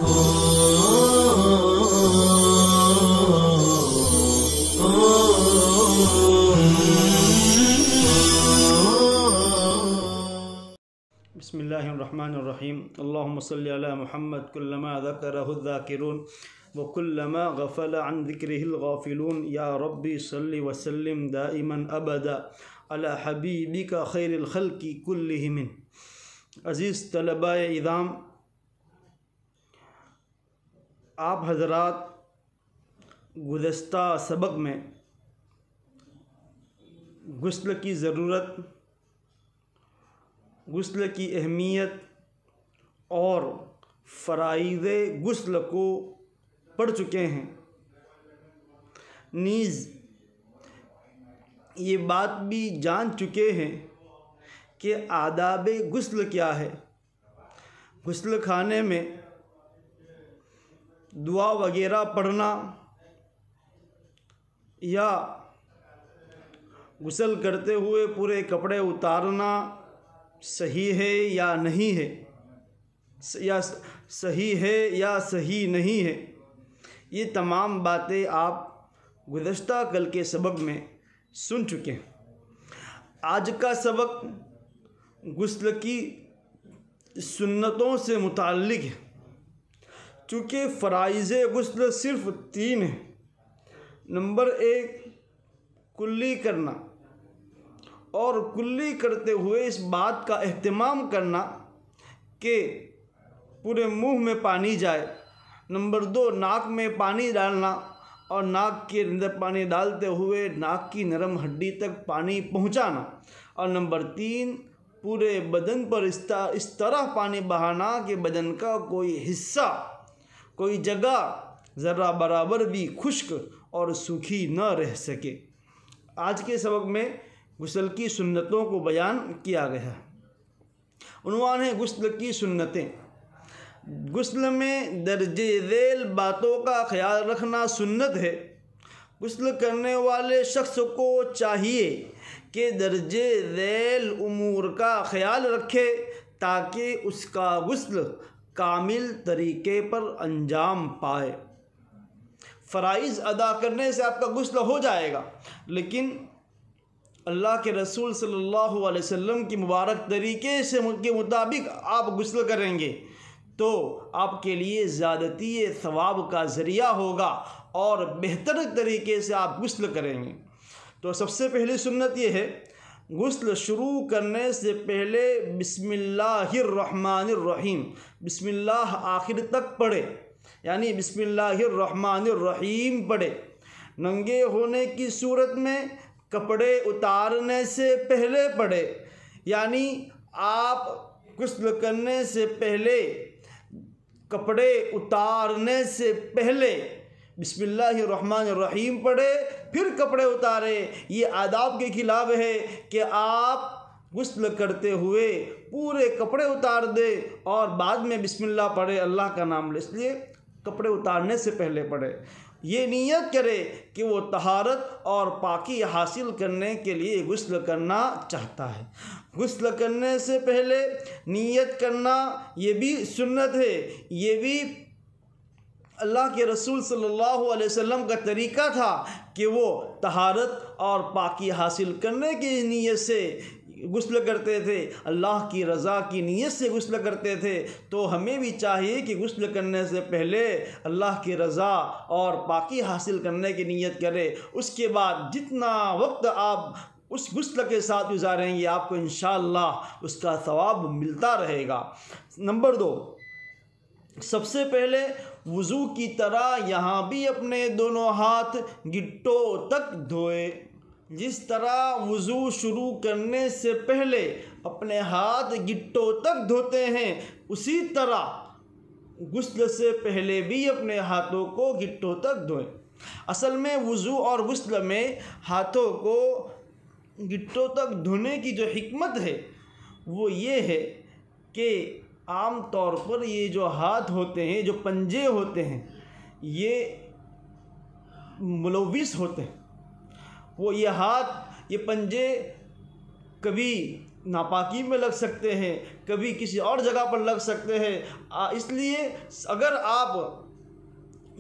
बिस्मिल्लाहिर्रहमानिर्रहीम। अल्लाहुम्मा सल्लि अला मुहम्मद कुल्लमा ज़करहु ज़ाकिरून व कुल्लमा गफ़ल अन ज़िक्रिहिल गाफ़िलून। या रब्बी सल्लि व सल्लिम दाइमन अबदा अला हबीबिका खैरिल खल्क़ि कुल्लिहिम। अज़ीज़ तलबाए इज़ाम, आप हज़रात गुज़श्ता सबक में गुस्ल की ज़रूरत, गुस्ल की अहमियत और फ़राइज़े गुस्ल को पढ़ चुके हैं। नीज़ ये बात भी जान चुके हैं कि आदाब गुस्ल क्या है। गुस्ल खाने में दुआ वगैरह पढ़ना या गुस्ल करते हुए पूरे कपड़े उतारना सही है या नहीं है, या सही है या सही नहीं है, ये तमाम बातें आप गुज़श्ता कल के सबक में सुन चुके हैं। आज का सबक गुस्ल की सुन्नतों से मुताल्लिक़ है। चूँकि फ़राइज़े गुस्ल सिर्फ़ 3 हैं। नंबर 1 कुल्ली करना, और कुल्ली करते हुए इस बात का एहतिमाम करना कि पूरे मुंह में पानी जाए। नंबर 2 नाक में पानी डालना, और नाक के अंदर पानी डालते हुए नाक की नरम हड्डी तक पानी पहुंचाना। और नंबर 3 पूरे बदन पर इस तरह पानी बहाना कि बदन का कोई हिस्सा, कोई जगह ज़रा बराबर भी खुश्क और सूखी न रह सके। आज के सबक में गुस्ल की सुन्नतों को बयान किया गया है। उन्वान है गुस्ल की सुन्नतें। गुस्ल में दर्जे ज़ैल बातों का ख्याल रखना सुन्नत है। गुस्ल करने वाले शख्स को चाहिए कि दर्जे ज़ैल उमूर का ख्याल रखे ताकि उसका गुस्ल कामिल तरीके पर अंजाम पाए। फ़राइज़ अदा करने से आपका गुस्ल हो जाएगा, लेकिन अल्लाह के रसूल सल्लल्लाहु अलैहि वसल्लम की मुबारक तरीके से के मुताबिक आप गुस्ल करेंगे तो आपके लिए ज़्यादती सवाब का ज़रिया होगा और बेहतर तरीके से आप गुस्ल करेंगे। तो सबसे पहली सुन्नत ये है, गुस्ल शुरू करने से पहले बिस्मिल्लाहिर्रहमानिर्रहीम, बिस्मिल्लाह आखिर तक पढ़े, यानी बिस्मिल्लाहिर्रहमानिर्रहीम पढ़े। नंगे होने की सूरत में कपड़े उतारने से पहले पढ़े, यानी आप गुस्ल करने से पहले, कपड़े उतारने से पहले बिस्मिल्लाहिर्रहमानिर्रहीम पढ़े, फिर कपड़े उतारे। ये आदाब के खिलाफ है कि आप गुस्ल करते हुए पूरे कपड़े उतार दे और बाद में बिस्मिल्लाह पढ़े, अल्लाह का नाम ले। इसलिए कपड़े उतारने से पहले पढ़े। ये नियत करे कि वो तहारत और पाकी हासिल करने के लिए गुस्ल करना चाहता है। गुस्ल करने से पहले नियत करना ये भी सुन्नत है। ये भी अल्लाह के रसूल सल्लल्लाहु अलैहि वसल्लम का तरीका था कि वो तहारत और पाकी हासिल करने की नियत से गुस्ल करते थे, अल्लाह की रज़ा की नीयत से गुस्ल करते थे। तो हमें भी चाहिए कि गुस्ल करने से पहले अल्लाह की रज़ा और पाकी हासिल करने की नीयत करें। उसके बाद जितना वक्त आप उस गुस्ल के साथ गुजारेंगे आपको इंशाअल्लाह उसका सवाब मिलता रहेगा। नंबर 2, सबसे पहले वज़ू की तरह यहाँ भी अपने दोनों हाथ गिट्टों तक धोए। जिस तरह वज़ू शुरू करने से पहले अपने हाथ गिट्टों तक धोते हैं, उसी तरह गुस्ल से पहले भी अपने हाथों को गिट्टों तक धोएं। असल में वज़ू और गुस्ल में हाथों को गिट्टों तक धोने की जो हिकमत है वो ये है कि आम तौर पर ये जो हाथ होते हैं, जो पंजे होते हैं, ये मुलव्विस होते हैं। वो ये हाथ, ये पंजे कभी नापाकी में लग सकते हैं, कभी किसी और जगह पर लग सकते हैं। इसलिए अगर आप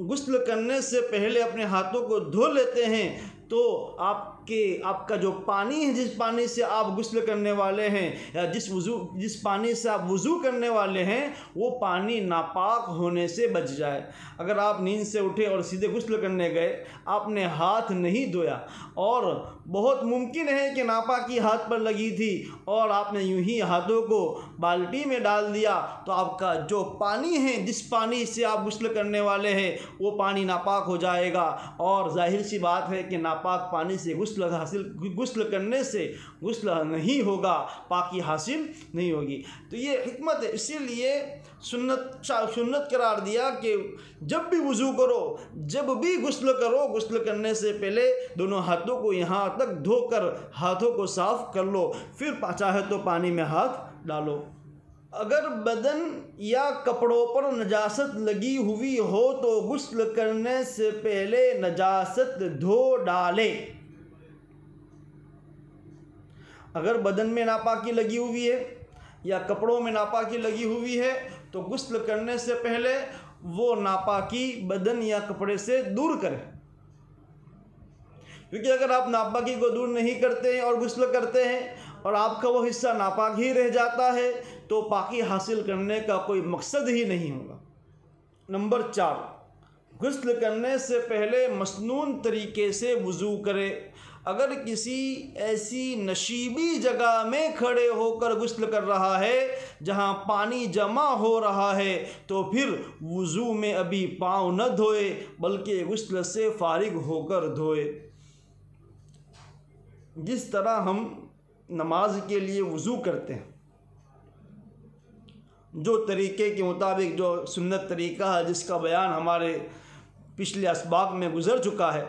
गुस्ल करने से पहले अपने हाथों को धो लेते हैं तो आपका जो पानी है, जिस पानी से आप गुस्ल करने वाले हैं या जिस पानी से आप वज़ू करने वाले हैं, वो पानी नापाक होने से बच जाए। अगर आप नींद से उठे और सीधे गुस्ल करने गए, आपने हाथ नहीं धोया और बहुत मुमकिन है कि नापाकी हाथ पर लगी थी और आपने यूं ही हाथों को बाल्टी में डाल दिया, तो आपका जो पानी है, जिस पानी से आप गुस्ल करने वाले हैं, वो पानी नापाक हो जाएगा। और जाहिर सी बात है कि नापाक पानी से गुस्ल करने से गुस्ल नहीं होगा, पाकी हासिल नहीं होगी। तो ये हिकमत है, इसीलिए सुन्नत करार दिया कि जब भी वज़ू करो, जब भी गुस्ल करो, गुस्ल करने से पहले दोनों हाथों को यहाँ तक धोकर हाथों को साफ़ कर लो, फिर चाहे तो पानी में हाथ डालो। अगर बदन या कपड़ों पर नजासत लगी हुई हो तो गुस्ल करने से पहले नजासत धो डाले। अगर बदन में नापाकी लगी हुई है या कपड़ों में नापाकी लगी हुई है तो गुस्ल करने से पहले वो नापाकी बदन या कपड़े से दूर करें, क्योंकि अगर आप नापाकी को दूर नहीं करते हैं और गुस्ल करते हैं और आपका वो हिस्सा नापाक ही रह जाता है तो पाकी हासिल करने का कोई मकसद ही नहीं होगा। नंबर 4, गुस्ल करने से पहले मसनून तरीके से वज़ू करें। अगर किसी ऐसी नशीबी जगह में खड़े होकर गुस्ल कर रहा है जहां पानी जमा हो रहा है तो फिर वज़ू में अभी पाँव न धोए बल्कि गुस्ल से फारिग होकर धोए। जिस तरह हम नमाज के लिए वज़ू करते हैं, जो तरीके के मुताबिक जो सुन्नत तरीका है जिसका बयान हमारे पिछले असबाक में गुज़र चुका है,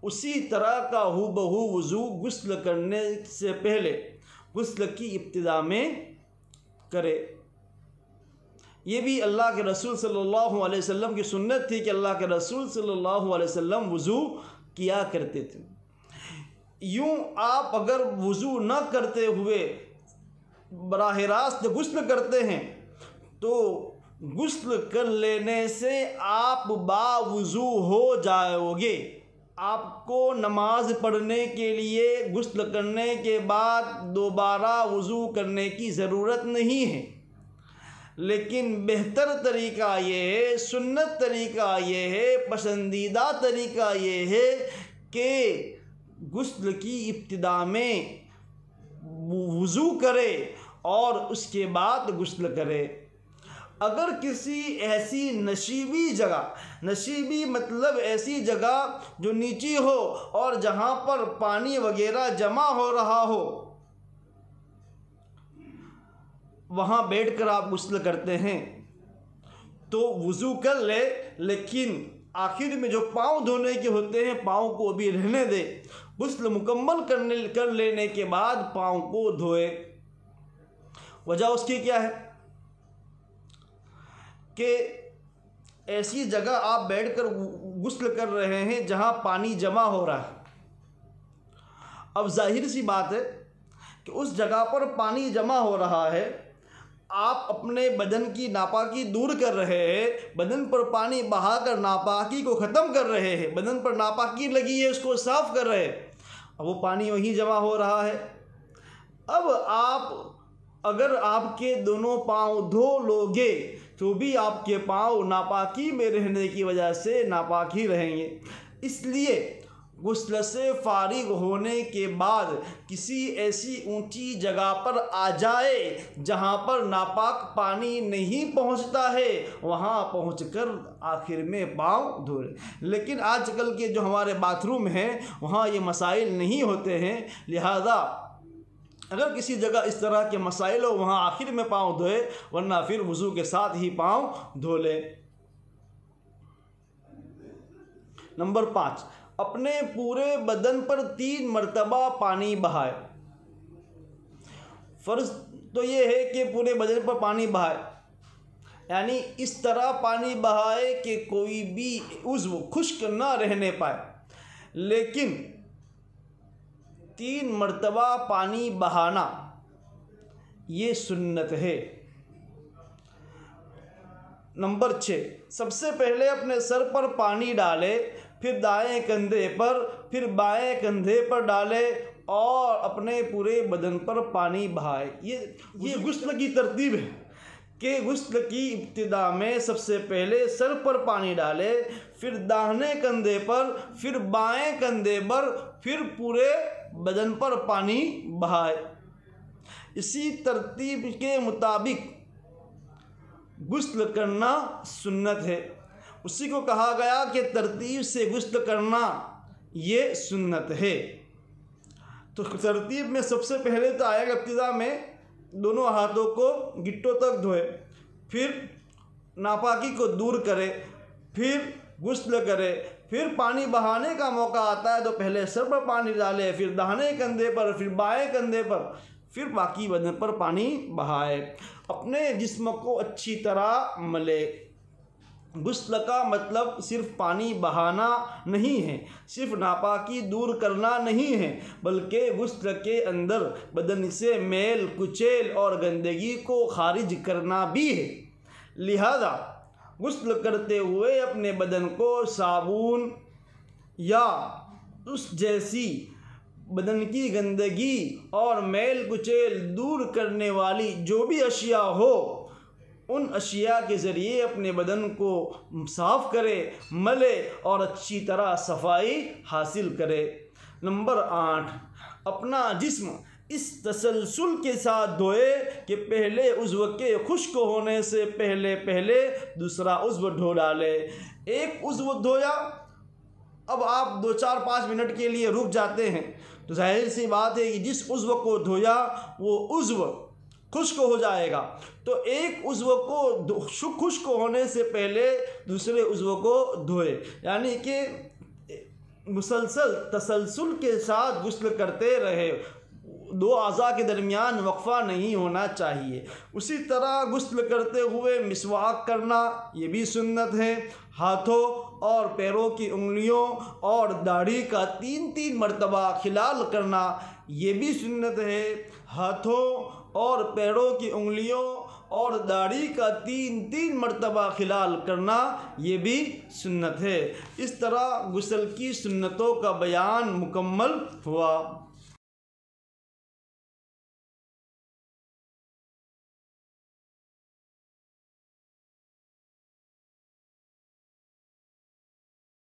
उसी तरह का हूबहू वज़ू गुस्ल करने से पहले गुस्ल की इब्तिदा में करे। ये भी अल्लाह के रसूल सल्लल्लाहु अलैहि वसल्लम की सुन्नत थी कि अल्लाह के रसूल सल्लल्लाहु अलैहि वसल्लम वज़ू किया करते थे। यूँ आप अगर वज़ू न करते हुए बराह रास्त गुस्ल करते हैं तो गुस्ल कर लेने से आप बावुज़ू हो जाओगे। आपको नमाज पढ़ने के लिए गुस्ल करने के बाद दोबारा वज़ू करने की ज़रूरत नहीं है, लेकिन बेहतर तरीका ये है, सुन्नत तरीका ये है, पसंदीदा तरीका ये है कि गुस्ल की इब्तिदा में वज़ू करे और उसके बाद गुस्ल करे। अगर किसी ऐसी नशीबी जगह, नशीबी मतलब ऐसी जगह जो नीची हो और जहाँ पर पानी वगैरह जमा हो रहा हो, वहाँ बैठकर आप गुस्ल करते हैं तो वज़ू कर ले, लेकिन आखिर में जो पाँव धोने के होते हैं पाँव को भी रहने दे। गुस्ल मुकम्मल कर लेने के बाद पाँव को धोए। वजह उसकी क्या है कि ऐसी जगह आप बैठकर गुस्ल कर रहे हैं जहां पानी जमा हो रहा है। अब जाहिर सी बात है कि उस जगह पर पानी जमा हो रहा है, आप अपने बदन की नापाकी दूर कर रहे हैं, बदन पर पानी बहाकर नापाकी को ख़त्म कर रहे हैं, बदन पर नापाकी लगी है उसको साफ़ कर रहे हैं, अब वो पानी वहीं जमा हो रहा है। अब आप अगर आपके दोनों पाँव धो लोगे तो भी आपके पाँव नापाकी में रहने की वजह से नापाक ही रहेंगे। इसलिए गुस्ल से फारिग होने के बाद किसी ऐसी ऊंची जगह पर आ जाए जहां पर नापाक पानी नहीं पहुंचता है, वहां पहुंचकर आखिर में पाँव धोए। लेकिन आजकल के जो हमारे बाथरूम हैं वहां ये मसाइल नहीं होते हैं, लिहाजा अगर किसी जगह इस तरह के मसाइल हो वहाँ आखिर में पाँव धोए, वरना फिर वज़ू के साथ ही पाँव धो ले। नंबर 5, अपने पूरे बदन पर 3 मरतबा पानी बहाए। फ़र्ज़ तो ये है कि पूरे बदन पर पानी बहाए, यानी इस तरह पानी बहाए कि कोई भी उज़्व खुश्क ना रहने पाए, लेकिन 3 मरतबा पानी बहाना ये सुन्नत है। नंबर 6, सबसे पहले अपने सर पर पानी डाले, फिर दाएं कंधे पर, फिर बाएं कंधे पर डाले और अपने पूरे बदन पर पानी बहाए। ये गुस्ल की तरतीब है कि गुस्ल की इब्तिदा में सबसे पहले सर पर पानी डाले, फिर दाहिने कंधे पर, फिर बाएं कंधे पर, फिर पूरे बदन पर पानी बहाए। इसी तरतीब के मुताबिक गुस्ल करना सुन्नत है। उसी को कहा गया कि तरतीब से गुस्ल करना ये सुन्नत है। तो तरतीब में सबसे पहले तो आएगा इब्तिदा में दोनों हाथों को गिट्टों तक धोए, फिर नापाकी को दूर करे, फिर गुस्ल करे, फिर पानी बहाने का मौका आता है तो पहले सर पर पानी डाले, फिर दाहिने कंधे पर, फिर बाएं कंधे पर, फिर बाकी बदन पर पानी बहाए। अपने जिस्म को अच्छी तरह मले। गुस्ल का मतलब सिर्फ पानी बहाना नहीं है, सिर्फ नापाकी दूर करना नहीं है, बल्कि गुस्ल के अंदर बदन से मैल कुचैल और गंदगी को खारिज करना भी है। लिहाजा गुस्ल करते हुए अपने बदन को साबुन या उस जैसी बदन की गंदगी और मैल कुचैल दूर करने वाली जो भी अशिया हो, उन अशिया के ज़रिए अपने बदन को साफ़ करे, मले और अच्छी तरह सफाई हासिल करे। नंबर 8, अपना जिस्म इस तसलसल के साथ धोए कि पहले उज़्व के खुश्क होने से पहले दूसरा उज़्व धो डाले। एक उज़्व धोया, अब आप 2-4-5 मिनट के लिए रुक जाते हैं तो जाहिर सी बात है कि जिस उज़्व को धोया वो उज़्व खुश्क हो जाएगा। तो एक उज़्व को खुश्क होने से पहले दूसरे उज़्व को धोए, यानी कि मुसलसल तसलसल के साथ गुस्ल करते रहे, दो अज़ा के दरमियान वक्फ़ा नहीं होना चाहिए। उसी तरह गुस्ल करते हुए मिसवाक करना ये भी सुन्नत है। हाथों और पैरों की उंगलियों और दाढ़ी का 3-3 मरतबा खिलाल करना ये भी सुन्नत है। हाथों और पैरों की उंगलियों और दाढ़ी का 3-3 मरतबा खिलाल करना ये भी सुन्नत है। इस तरह गुस्ल की सुन्नतों का बयान मुकम्मल हुआ।